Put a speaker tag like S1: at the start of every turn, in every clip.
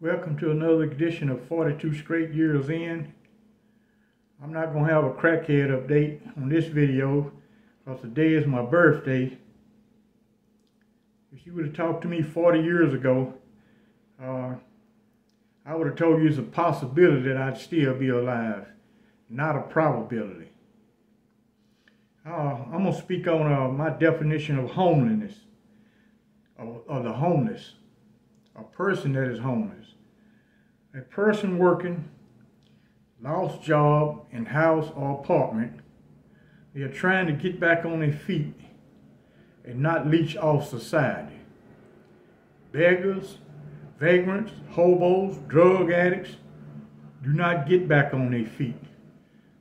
S1: Welcome to another edition of 42 Straight Years In. I'm not going to have a crackhead update on this video because today is my birthday. If you would have talked to me 40 years ago, I would have told you it's a possibility that I'd still be alive, not a probability. I'm going to speak on my definition of homelessness, of the homeless. A person that is homeless. A person working, lost job in house or apartment. They are trying to get back on their feet and not leech off society. Beggars, vagrants, hobos, drug addicts do not get back on their feet.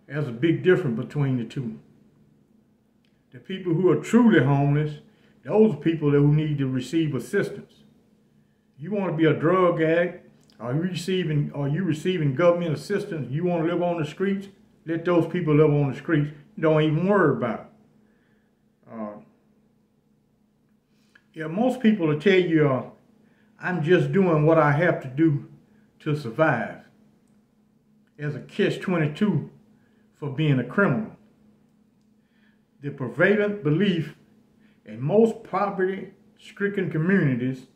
S1: There's a big difference between the two. The people who are truly homeless, those are people who need to receive assistance. You want to be a drug addict, are you receiving government assistance, you want to live on the streets, let those people live on the streets. Don't even worry about it. Most people will tell you, I'm just doing what I have to do to survive. As a catch-22 for being a criminal. The prevalent belief in most poverty-stricken communities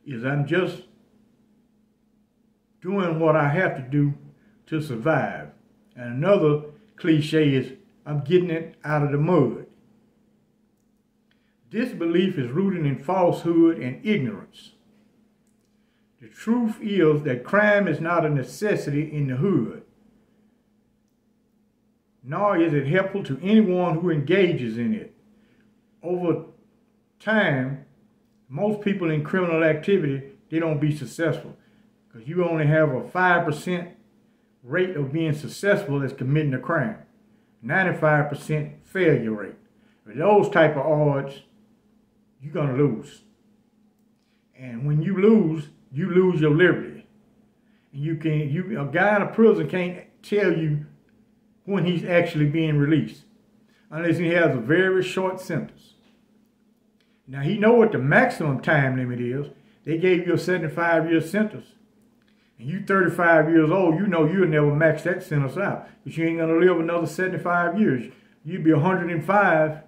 S1: is I'm just doing what I have to do to survive. And another cliche is I'm getting it out of the mud. This belief is rooted in falsehood and ignorance. The truth is that crime is not a necessity in the hood, nor is it helpful to anyone who engages in it. Over time, most people in criminal activity, they don't be successful because you only have a 5% rate of being successful as committing a crime. 95% failure rate. With those type of odds, you're going to lose. And when you lose your liberty. And a guy in a prison can't tell you when he's actually being released unless he has a very short sentence. Now, he know what the maximum time limit is. They gave you a 75-year sentence. And you 35 years old, you know you'll never max that sentence out. But you ain't going to live another 75 years. You'll be 105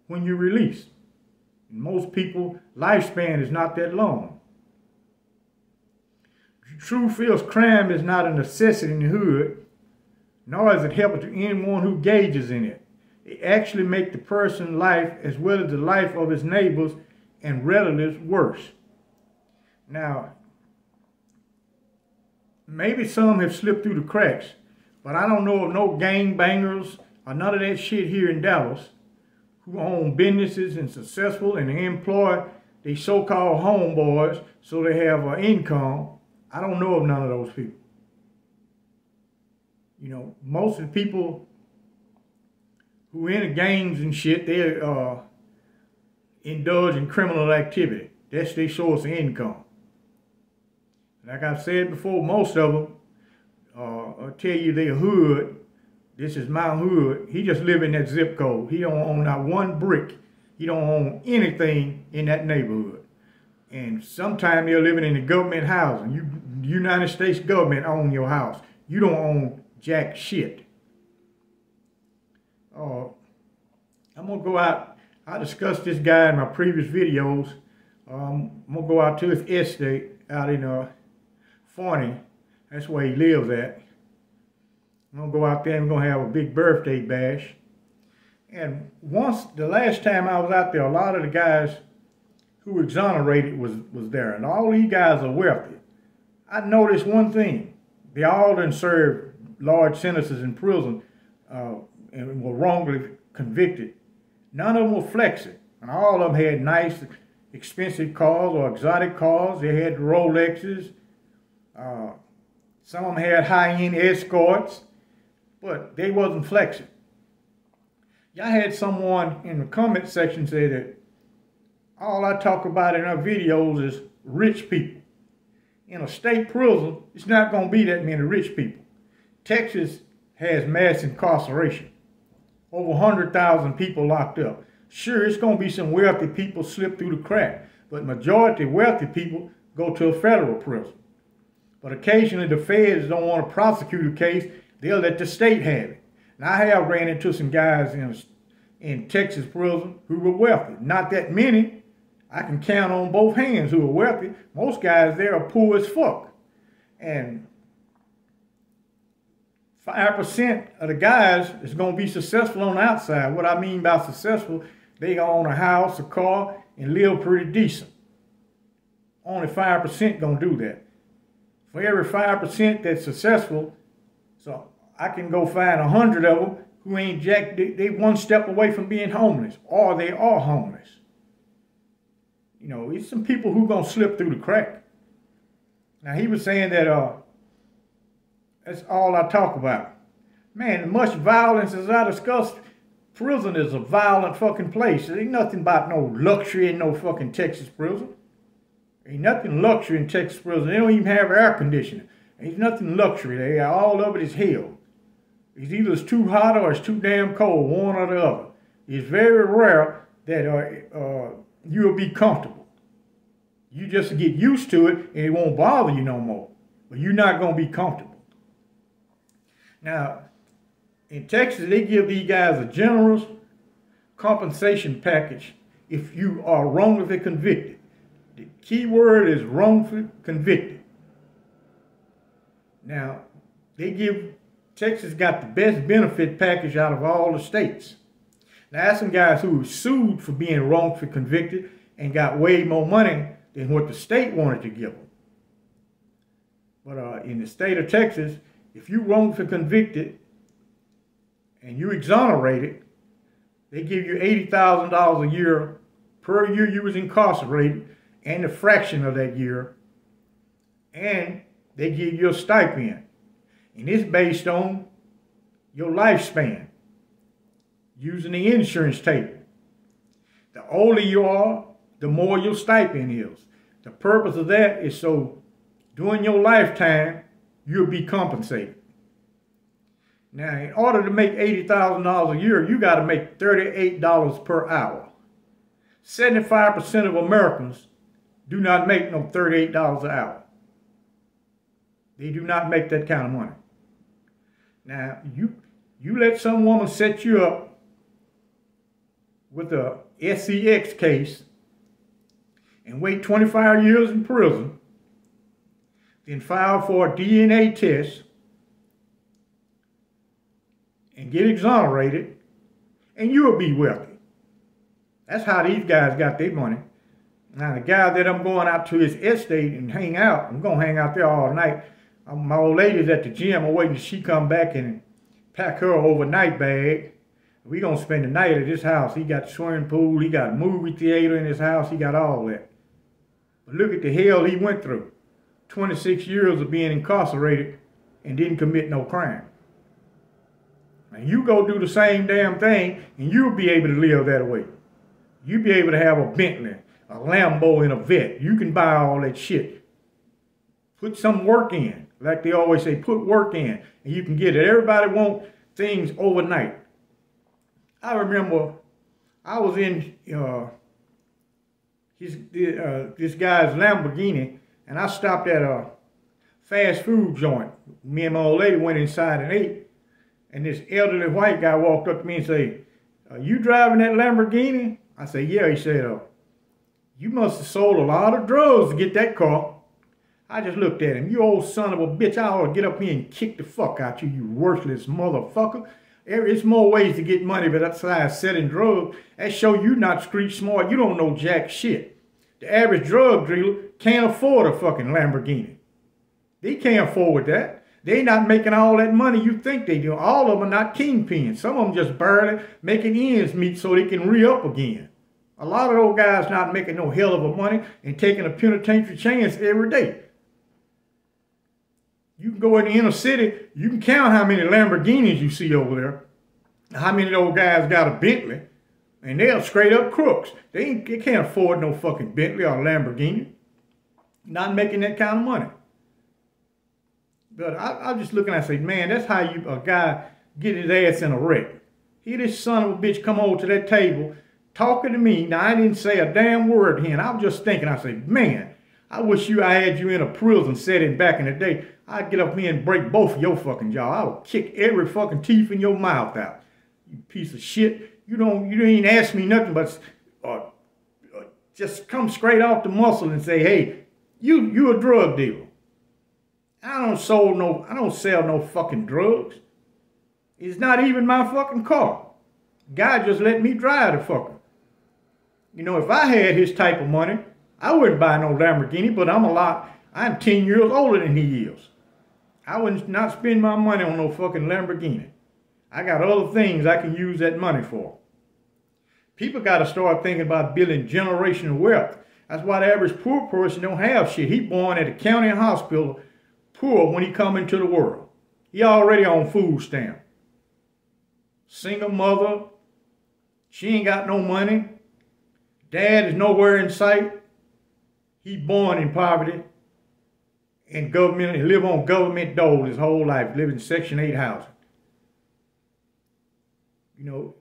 S1: when you release. And most people, lifespan is not that long. The truth is, crime is not a necessity in the hood, nor is it helpful to anyone who engages in it. It actually makes the person's life, as well as the life of his neighbors and relatives, worse. Now, maybe some have slipped through the cracks, but I don't know of no gangbangers or none of that shit here in Dallas who own businesses and successful and they employ they so-called homeboys so they have an income. I don't know of none of those people. You know, most of the people who are in the gangs and shit, they indulge in criminal activity. That's their source of income. Like I've said before, most of them tell you their hood, this is my hood. He just live in that zip code. He don't own not one brick. He don't own anything in that neighborhood. And sometimes they're living in the government housing. The United States government own your house. You don't own jack shit. I'm going to go out. I discussed this guy in my previous videos. I'm going to go out to his estate out in Forney. That's where he lives at. I'm going to go out there and we're going to have a big birthday bash. And the last time I was out there, a lot of the guys who exonerated was there. And all these guys are wealthy. I noticed one thing. They all done served large sentences in prison and were wrongly convicted. None of them were flexing. And all of them had nice, expensive cars or exotic cars. They had Rolexes. Some of them had high-end escorts. But they wasn't flexing. Y'all had someone in the comment section say that all I talk about in our videos is rich people. In a state prison, it's not going to be that many rich people. Texas has mass incarceration. Over 100,000 people locked up. Sure, it's going to be some wealthy people slip through the crack, but majority wealthy people go to a federal prison. But occasionally the feds don't want to prosecute a case. They'll let the state have it. Now, I have ran into some guys in Texas prison who were wealthy. Not that many. I can count on both hands who are wealthy. Most guys there are poor as fuck. And 5% of the guys is going to be successful on the outside. What I mean by successful, they own a house, a car, and live pretty decent. Only 5% going to do that. For every 5% that's successful, so I can go find 100 of them who ain't jack. They one step away from being homeless, or they are homeless. You know, it's some people who gonna slip through the crack. Now, he was saying that that's all I talk about. Man, much violence as I discussed, prison is a violent fucking place. There ain't nothing about no luxury in no fucking Texas prison. Ain't nothing luxury in Texas prison. They don't even have air conditioning. Ain't nothing luxury there. All of it is hell. It's either it's too hot or it's too damn cold, one or the other. It's very rare that you'll be comfortable. You just get used to it and it won't bother you no more. But you're not going to be comfortable. Now, in Texas, they give these guys a generous compensation package if you are wrongfully convicted. The key word is wrongfully convicted. Now, Texas got the best benefit package out of all the states. Now, that's some guys who were sued for being wrongfully convicted and got way more money than what the state wanted to give them. But in the state of Texas, if you wrongfully convicted and you exonerated, they give you $80,000 a year per year you was incarcerated and a fraction of that year, and they give you a stipend. And it's based on your lifespan using the insurance table. The older you are, the more your stipend is. The purpose of that is so during your lifetime, you'll be compensated. Now, in order to make $80,000 a year, you got to make $38 per hour. 75% of Americans do not make no $38 an hour. They do not make that kind of money. Now, you let some woman set you up with a SEX case and wait 25 years in prison, then file for a DNA test and get exonerated, and you'll be wealthy. That's how these guys got their money. Now, the guy that I'm going out to his estate and hang out, I'm going to hang out there all night. My old lady's at the gym. I'm waiting till she come back and pack her overnight bag. We're going to spend the night at his house. He got a swimming pool. He got a movie theater in his house. He got all that. But look at the hell he went through. 26 years of being incarcerated and didn't commit no crime. And you go do the same damn thing and you'll be able to live that way. You'll be able to have a Bentley, a Lambo, and a Vet. You can buy all that shit. Put some work in. Like they always say, put work in and you can get it. Everybody wants things overnight. I remember I was in this guy's Lamborghini and I stopped at a fast food joint. Me and my old lady went inside and ate. And this elderly white guy walked up to me and said, "Are you driving that Lamborghini?" I said, "Yeah." He said, "You must have sold a lot of drugs to get that car." I just looked at him. "You old son of a bitch, I ought to get up here and kick the fuck out you, you worthless motherfucker. It's more ways to get money besides selling drugs. That show you not street smart. You don't know jack shit. The average drug dealer can't afford a fucking Lamborghini. They can't afford that. They not making all that money you think they do. All of them are not kingpins. Some of them just barely making ends meet so they can re-up again. A lot of those guys not making no hell of a money and taking a penitentiary chance every day. You can go in the inner city, you can count how many Lamborghinis you see over there. How many of those guys got a Bentley, and they're straight up crooks. They can't afford no fucking Bentley or Lamborghini. Not making that kind of money. But I'm just looking and I say, man, that's how a guy get his ass in a wreck. He, this son of a bitch, come over to that table talking to me. Now, I didn't say a damn word to him. I was just thinking, I said, man, I wish I had you in a prison setting back in the day. I'd get up here and break both of your fucking jaws. I would kick every fucking teeth in your mouth out. You piece of shit. You didn't ask me nothing but just come straight off the muscle and say, hey, you a drug dealer. I don't sell no fucking drugs. It's not even my fucking car. God just let me drive the fucker. You know, if I had his type of money, I wouldn't buy no Lamborghini, but I'm 10 years older than he is. I wouldn't not spend my money on no fucking Lamborghini. I got other things I can use that money for. People got to start thinking about building generational wealth. That's why the average poor person don't have shit. He born at a county hospital poor when he come into the world. He already on food stamp. Single mother. She ain't got no money. Dad is nowhere in sight. He born in poverty and government, and live on government dole his whole life, live in Section 8 housing. You know,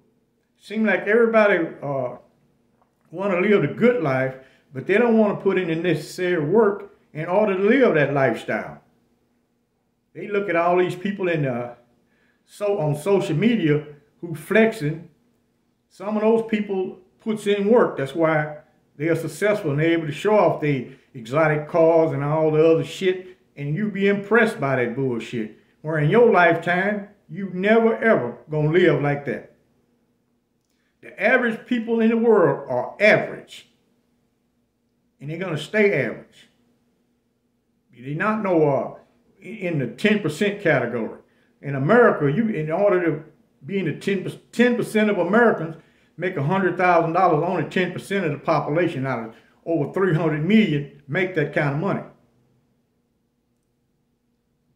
S1: seems like everybody want to live the good life, but they don't want to put in the necessary work in order to live that lifestyle. They look at all these people on social media who flexing. Some of those people puts in work. That's why they are successful and they're able to show off their exotic cars and all the other shit, and you be impressed by that bullshit. Where in your lifetime, you never ever gonna live like that. The average people in the world are average. And they're gonna stay average. They're not in the 10% category. In America, in order to be in the 10% of Americans make $100,000, only 10% of the population out of over 300 million make that kind of money.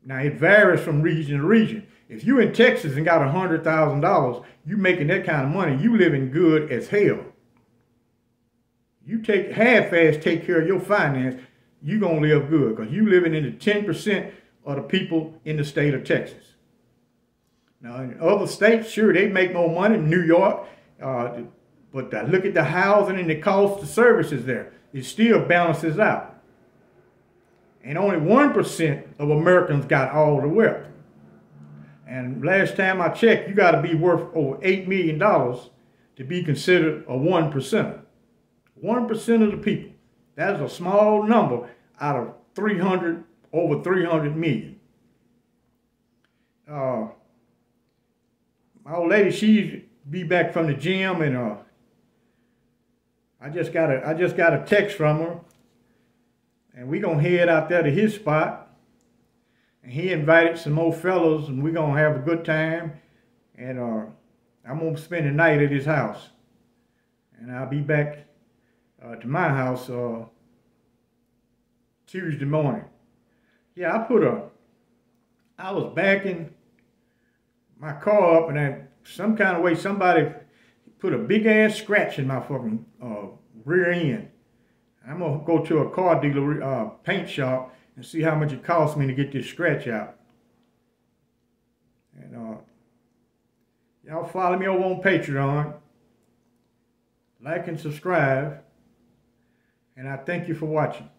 S1: Now, it varies from region to region. If you in Texas and got $100,000, you making that kind of money, you living good as hell. You half-ass take care of your finance, you gonna live good because you living in the 10% of the people in the state of Texas. Now, in other states, sure, they make more money. New York, but look at the housing and the cost of services there. It still balances out. And only 1% of Americans got all the wealth. And last time I checked, you got to be worth over $8 million to be considered a 1%. 1% of the people. That is a small number out of over 300 million. My old lady, she be back from the gym, and I just got a text from her, and we gonna head out there to his spot, and he invited some more fellas, and we gonna have a good time, and I'm gonna spend the night at his house, and I'll be back to my house Tuesday morning. Yeah, I was backing my car up, and then some kind of way somebody put a big ass scratch in my fucking rear end. I'm gonna go to a car dealer paint shop and see how much it costs me to get this scratch out. And y'all follow me over on Patreon, like and subscribe, and I thank you for watching.